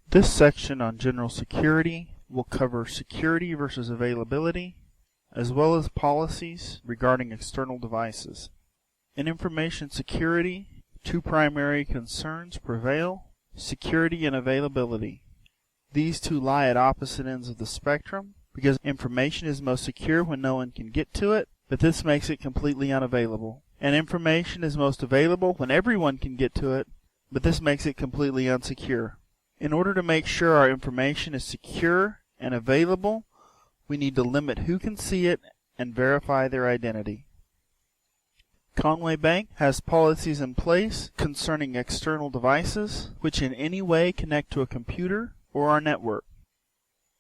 This section on general security will cover security versus availability, as well as policies regarding external devices. In information security, two primary concerns prevail: security and availability. These two lie at opposite ends of the spectrum because information is most secure when no one can get to it, but this makes it completely unavailable. And information is most available when everyone can get to it, but this makes it completely unsecure. In order to make sure our information is secure and available, we need to limit who can see it and verify their identity. Conway Bank has policies in place concerning external devices which in any way connect to a computer or our network.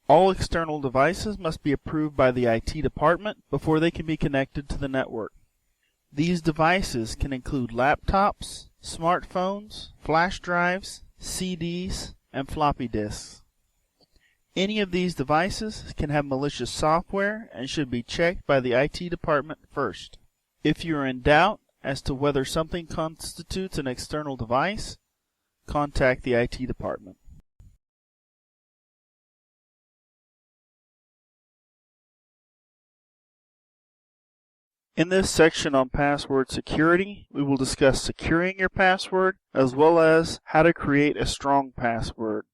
All external devices must be approved by the IT department before they can be connected to the network. These devices can include laptops, smartphones, flash drives, CDs, and floppy disks. Any of these devices can have malicious software and should be checked by the IT department first. If you are in doubt as to whether something constitutes an external device, contact the IT department. In this section on password security, we will discuss securing your password as well as how to create a strong password.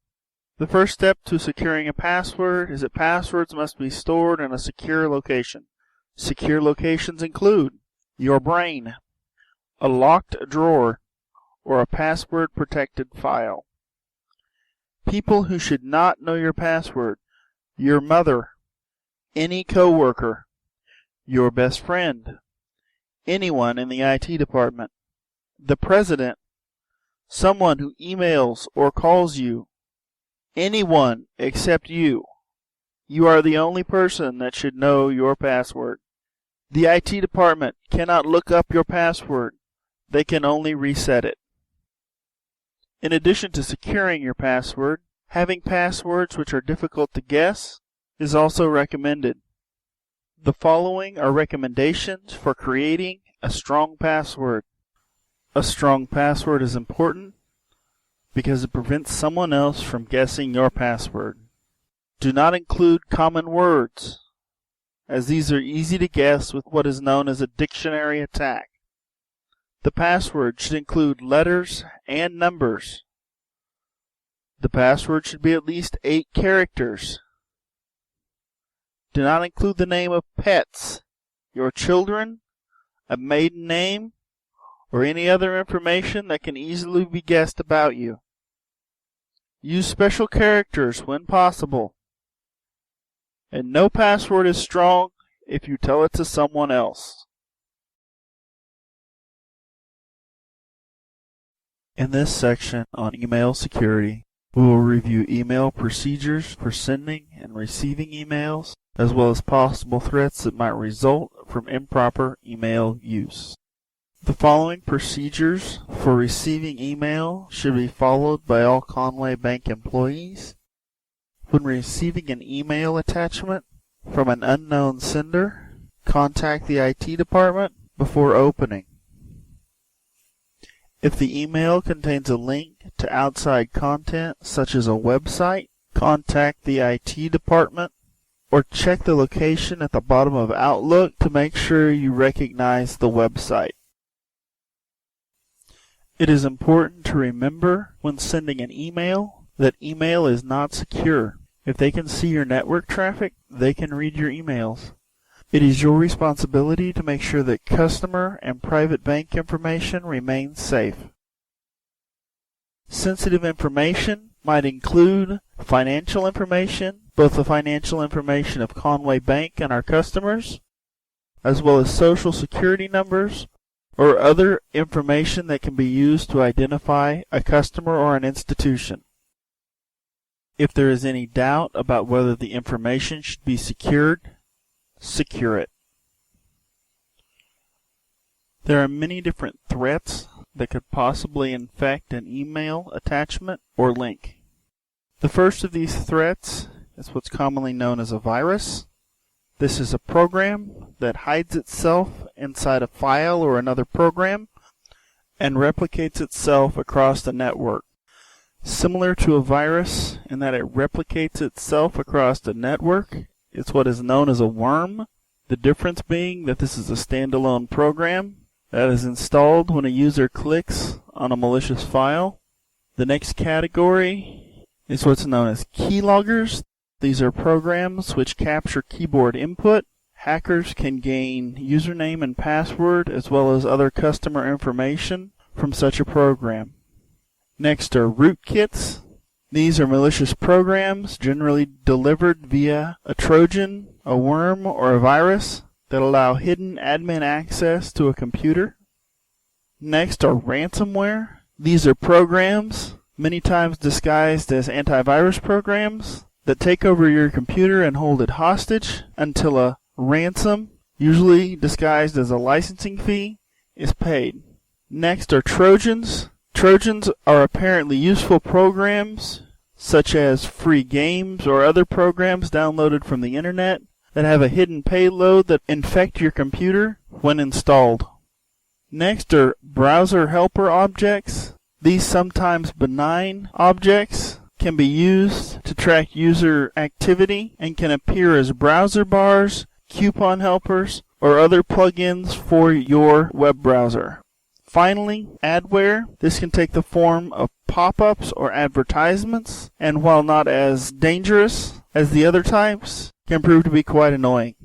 The first step to securing a password is that passwords must be stored in a secure location. Secure locations include your brain, a locked drawer, or a password-protected file. People who should not know your password: your mother, any coworker, your best friend, anyone in the IT department, the president, someone who emails or calls you, anyone except you. You are the only person that should know your password. The IT department cannot look up your password. They can only reset it. In addition to securing your password, having passwords which are difficult to guess is also recommended. The following are recommendations for creating a strong password. A strong password is important because it prevents someone else from guessing your password. Do not include common words, as these are easy to guess with what is known as a dictionary attack. The password should include letters and numbers. The password should be at least 8 characters. Do not include the name of pets, your children, a maiden name, or any other information that can easily be guessed about you. Use special characters when possible. And no password is strong if you tell it to someone else. In this section on email security, we will review email procedures for sending and receiving emails, as well as possible threats that might result from improper email use. The following procedures for receiving email should be followed by all Conway Bank employees. When receiving an email attachment from an unknown sender, contact the IT department before opening. If the email contains a link to outside content, such as a website, contact the IT department, or check the location at the bottom of Outlook to make sure you recognize the website. It is important to remember when sending an email that email is not secure. If they can see your network traffic, they can read your emails. It is your responsibility to make sure that customer and private bank information remains safe. Sensitive information might include financial information, both the financial information of Conway Bank and our customers, as well as social security numbers or other information that can be used to identify a customer or an institution. If there is any doubt about whether the information should be secured, secure it. There are many different threats that could possibly infect an email attachment or link. The first of these threats is what's commonly known as a virus. This is a program that hides itself inside a file or another program and replicates itself across the network. similar to a virus in that it replicates itself across the network. It's what is known as a worm. The difference being that this is a standalone program that is installed when a user clicks on a malicious file. The next category is what's known as keyloggers. These are programs which capture keyboard input. Hackers can gain username and password as well as other customer information from such a program. Next are rootkits. These are malicious programs generally delivered via a Trojan, a worm, or a virus that allow hidden admin access to a computer. Next are ransomware. These are programs, many times disguised as antivirus programs, that take over your computer and hold it hostage until a ransom, usually disguised as a licensing fee, is paid. Next are Trojans. Trojans are apparently useful programs, such as free games or other programs downloaded from the internet that have a hidden payload that infect your computer when installed. Next are browser helper objects. These sometimes benign objects can be used to track user activity and can appear as browser bars, coupon helpers, or other plugins for your web browser. Finally, adware. This can take the form of pop-ups or advertisements, and while not as dangerous as the other types, can prove to be quite annoying.